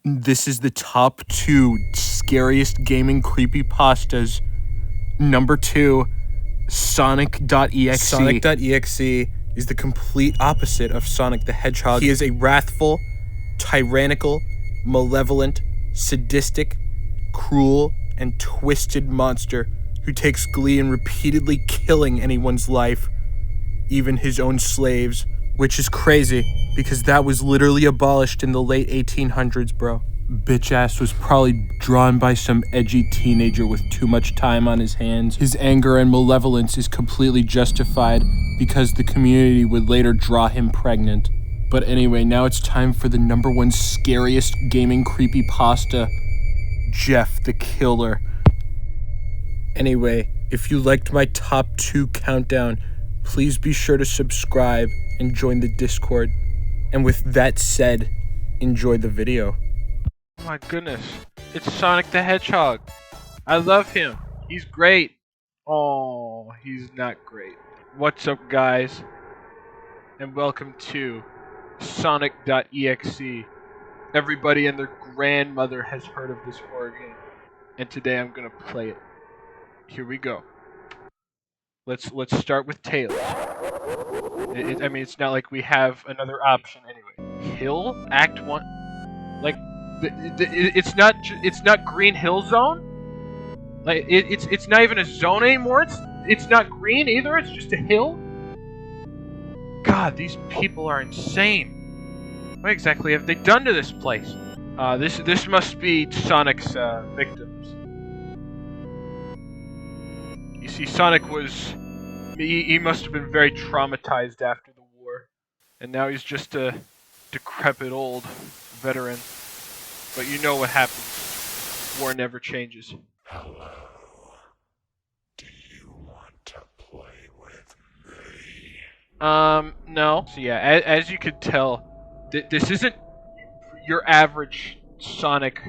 This is the top 2 scariest gaming creepypastas. Number 2, Sonic.exe. Sonic.exe is the complete opposite of Sonic the Hedgehog. He is a wrathful, tyrannical, malevolent, sadistic, cruel, and twisted monster who takes glee in repeatedly killing anyone's life, even his own slaves, which is crazy because that was literally abolished in the late 1800s, bro. Bitch ass was probably drawn by some edgy teenager with too much time on his hands. His anger and malevolence is completely justified because the community would later draw him pregnant. But anyway, now it's time for the number 1 scariest gaming creepypasta, Jeff the Killer. Anyway, if you liked my top 2 countdown, please be sure to subscribe and join the Discord. And with that said, enjoy the video. Oh my goodness, it's Sonic the Hedgehog. I love him. He's great. Oh, he's not great. What's up, guys? And welcome to Sonic.exe. Everybody and their grandmother has heard of this horror game, and today I'm gonna play it. Here we go. Let's start with Tails. I mean, it's not like we have another option anyway. Hill, Act 1. Like, it's not Green Hill Zone. Like, it's not even a zone anymore. It's not green either. It's just a hill. God, these people are insane. What exactly have they done to this place? This must be Sonic's victims. You see, Sonic was... He must have been very traumatized after the war. And now he's just a decrepit old veteran. But you know what happens. War never changes. Hello. Do you want to play with me? No. So yeah, as you could tell, this isn't your average Sonic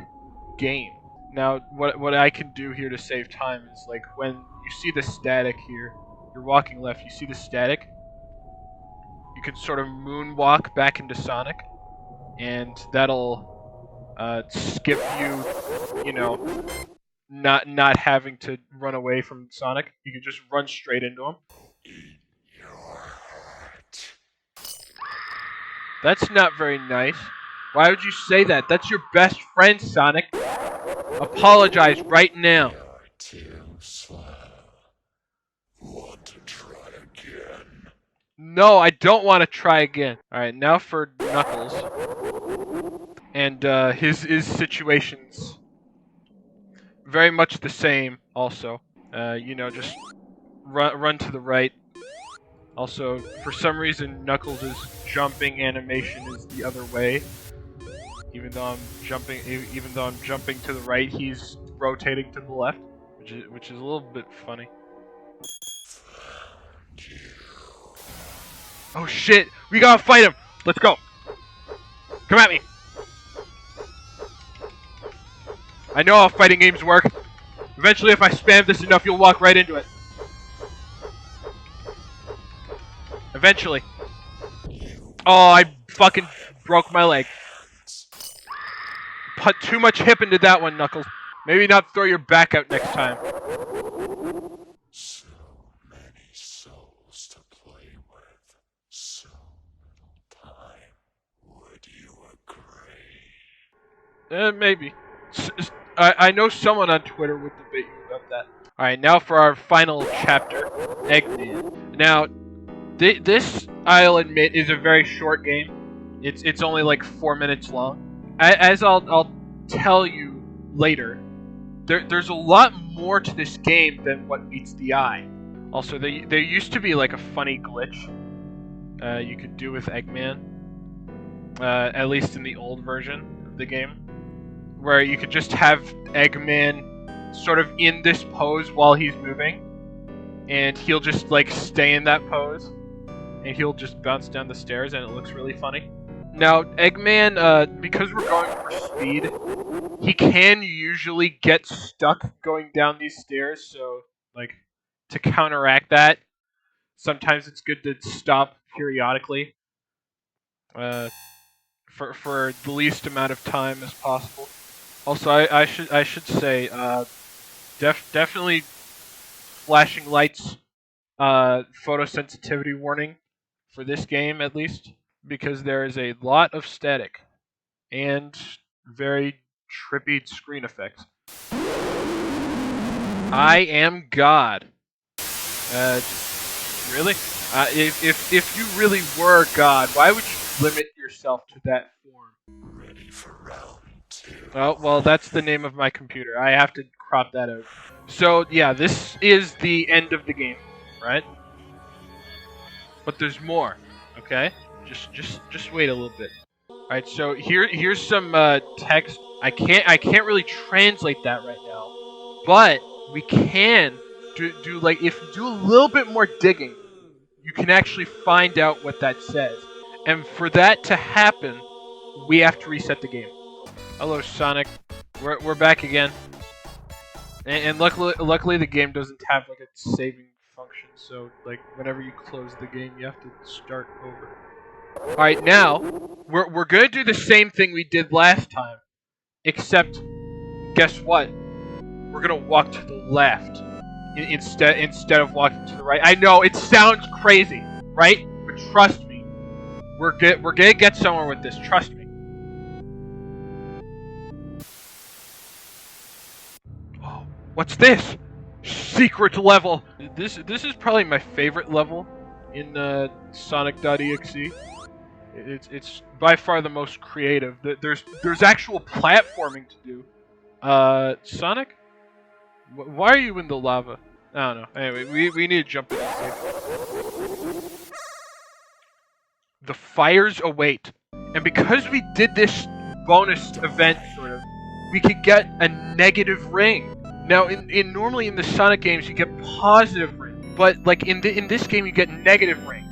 game. Now, what I can do here to save time is, like, when you see the static here, you're walking left, you see the static, you can sort of moonwalk back into Sonic, and that'll skip you know, not having to run away from Sonic. You can just run straight into him. Eat your heart. That's not very nice. Why would you say that? That's your best friend, Sonic. Apologize right now. You're too slow. Want to try again? No, I don't want to try again. Alright, now for Knuckles. And his situation's very much the same also. Just run to the right. Also, for some reason, Knuckles' jumping animation is the other way. Even though I'm jumping to the right, he's rotating to the left, which is a little bit funny. Oh shit! We gotta fight him! Let's go! Come at me! I know how fighting games work. Eventually, if I spam this enough, you'll walk right into it. Eventually. Oh, I fucking broke my leg. Put too much hip into that one, Knuckles. Maybe not throw your back out next time. So many souls to play with. So little time. Would you agree? Maybe. I know someone on Twitter would debate you about that. Alright, now for our final chapter, Eggman. Now, this, I'll admit, is a very short game. It's only like 4 minutes long. As I'll tell you later, there's a lot more to this game than what meets the eye. Also, there used to be like a funny glitch you could do with Eggman, at least in the old version of the game, where you could just have Eggman sort of in this pose while he's moving, and he'll just like stay in that pose, and he'll just bounce down the stairs, and it looks really funny. Now, Eggman, because we're going for speed, he can usually get stuck going down these stairs, so, like, to counteract that, sometimes it's good to stop periodically. for the least amount of time as possible. Also, I should say definitely flashing lights photosensitivity warning for this game at least, because there is a lot of static and very trippy screen effects. I am God. Really? If you really were God, why would you limit yourself to that form? Ready for round 2. Oh, well, that's the name of my computer. I have to crop that out. So, yeah, this is the end of the game, right? But there's more, okay? Just wait a little bit. All right, so here's some text. I can't really translate that right now, but we can do like, if you do a little bit more digging, you can actually find out what that says. And for that to happen, we have to reset the game. Hello, Sonic. We're back again. And luckily the game doesn't have like a saving function, so like whenever you close the game, you have to start over. All right, now we're gonna do the same thing we did last time, except guess what? We're gonna walk to the left instead of walking to the right. I know it sounds crazy, right? But trust me, we're gonna get somewhere with this. Trust me. Oh, what's this? Secret level. This is probably my favorite level in Sonic.exe. It's by far the most creative. There's actual platforming to do. Sonic? Why are you in the lava? I don't know. Anyway, we need to jump in and save. The fires await. And because we did this bonus event, sort of, we could get a negative ring. Now, normally in the Sonic games, you get positive rings. But, like, in this game, you get negative rings.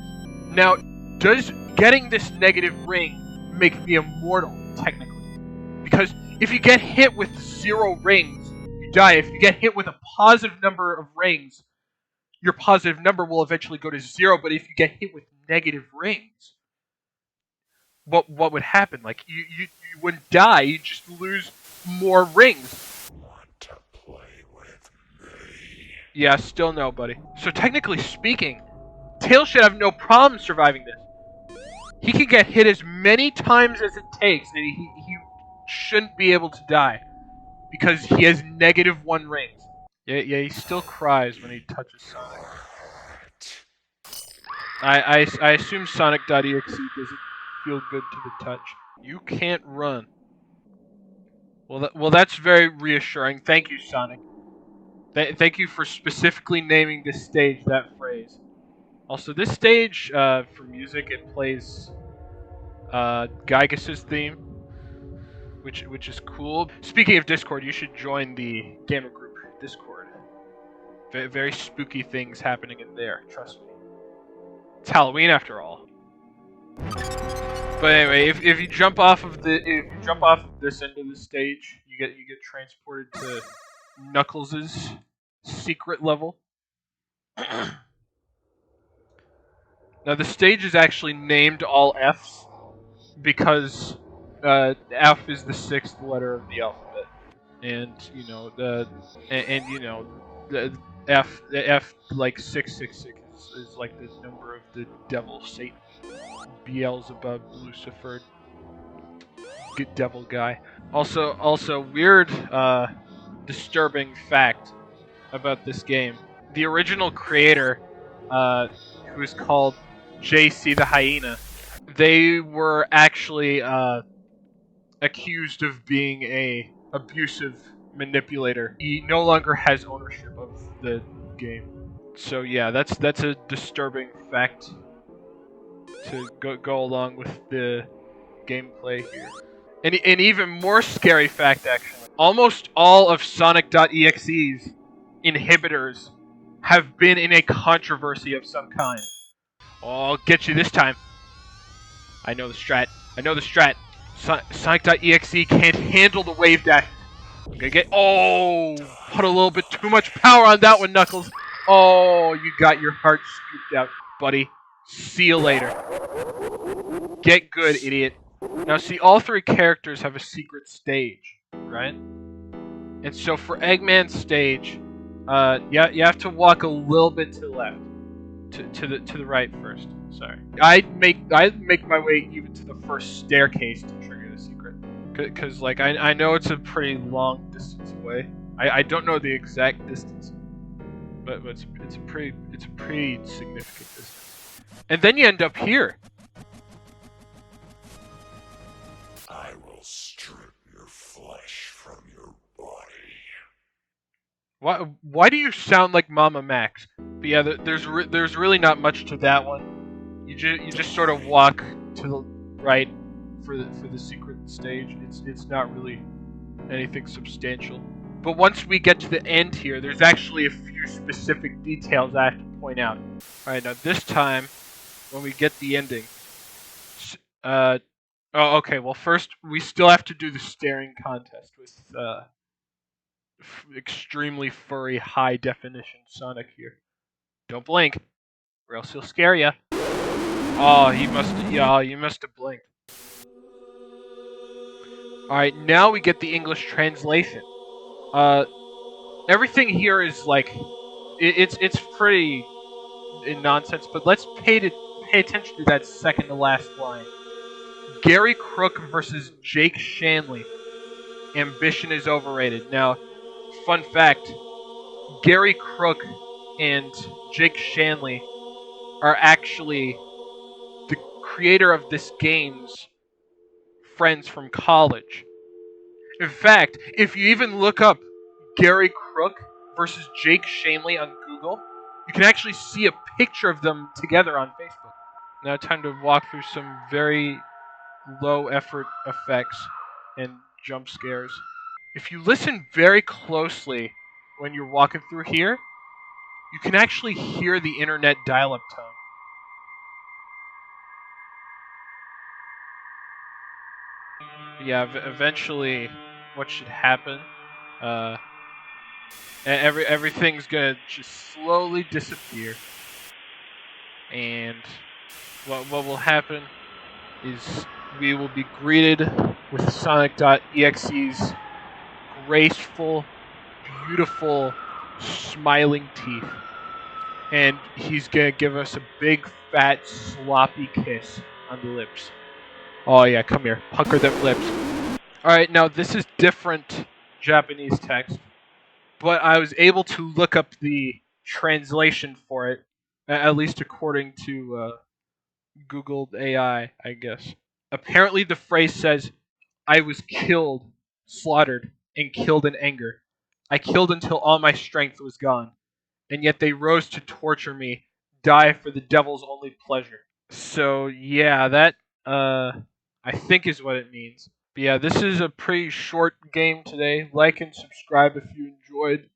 Now, does getting this negative ring make me immortal, technically? Because if you get hit with 0 rings, you die. If you get hit with a positive number of rings, your positive number will eventually go to 0. But if you get hit with negative rings, what would happen? Like, you wouldn't die, you just lose more rings. Want to play with me? Yeah, still no, buddy. So technically speaking, Tails should have no problem surviving this. He can get hit as many times as it takes, and he shouldn't be able to die, because he has -1 rings. Yeah, he still cries when he touches Sonic. I assume Sonic.exe doesn't feel good to the touch. You can't run. Well, that's very reassuring. Thank you, Sonic. Thank you for specifically naming this stage that phrase. Also, this stage, for music, it plays Gygas's theme, which is cool. Speaking of Discord, you should join the gamer group Discord. Very spooky things happening in there. Trust me. It's Halloween after all. But anyway, if you jump off of this end of the stage, you get transported to Knuckles' secret level. Now the stage is actually named all F's because F is the 6th letter of the alphabet, and the F like 666 is like the number of the devil Satan, Beelzebub, Lucifer, good devil guy. Also weird, disturbing fact about this game: the original creator, who is called JC the Hyena, they were actually accused of being a abusive manipulator. He no longer has ownership of the game. So yeah, that's a disturbing fact to go along with the gameplay here. And even more scary fact, actually. Almost all of Sonic.exe's inhibitors have been in a controversy of some kind. Oh, I'll get you this time. I know the strat. Sonic.exe can't handle the wave dash. I'm gonna get... Oh! Put a little bit too much power on that one, Knuckles. Oh, you got your heart scooped out, buddy. See you later. Get good, idiot. Now, see, all three characters have a secret stage, right? And so for Eggman's stage, you have to walk a little bit to the left, to the right first. Sorry, I make my way even to the first staircase to trigger the secret, because like I know it's a pretty long distance away. I don't know the exact distance, but it's a pretty significant distance. And then you end up here. I will strip your flesh from your body. Why do you sound like Mama Max? But yeah, there's really not much to that one. You just sort of walk to the right for the secret stage. It's not really anything substantial. But once we get to the end here, there's actually a few specific details I have to point out. All right, now this time, when we get the ending, oh, okay. Well, first we still have to do the staring contest with extremely furry, high definition Sonic here. Don't blink, or else he'll scare you. Oh, you must have blinked. All right, now we get the English translation. Everything here is like, it's pretty in nonsense, but let's pay attention to that second to last line. Gary Crook versus Jake Shanley. Ambition is overrated. Now, fun fact: Gary Crook and Jake Shanley are actually the creator of this game's friends from college. In fact, if you even look up Gary Crook versus Jake Shanley on Google, you can actually see a picture of them together on Facebook. Now, time to walk through some very low effort effects and jump scares. If you listen very closely when you're walking through here, you can actually hear the internet dial-up tone. Yeah, eventually, what should happen? Everything's gonna just slowly disappear, and what will happen is we will be greeted with Sonic.exe's graceful, beautiful, smiling teeth, and he's gonna give us a big, fat, sloppy kiss on the lips. Oh yeah, come here, pucker them lips. All right, now this is different Japanese text, but I was able to look up the translation for it, at least according to Google AI, I guess. Apparently, the phrase says, "I was killed, slaughtered, and killed in anger. I killed until all my strength was gone, and yet they rose to torture me, die for the devil's only pleasure." So yeah, that I think is what it means. But yeah, this is a pretty short game today. Like and subscribe if you enjoyed.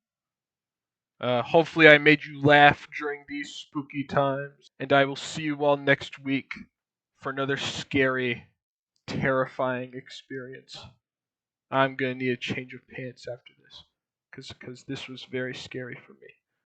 Hopefully I made you laugh during these spooky times, and I will see you all next week for another scary, terrifying experience. I'm gonna need a change of pants after this, because this was very scary for me.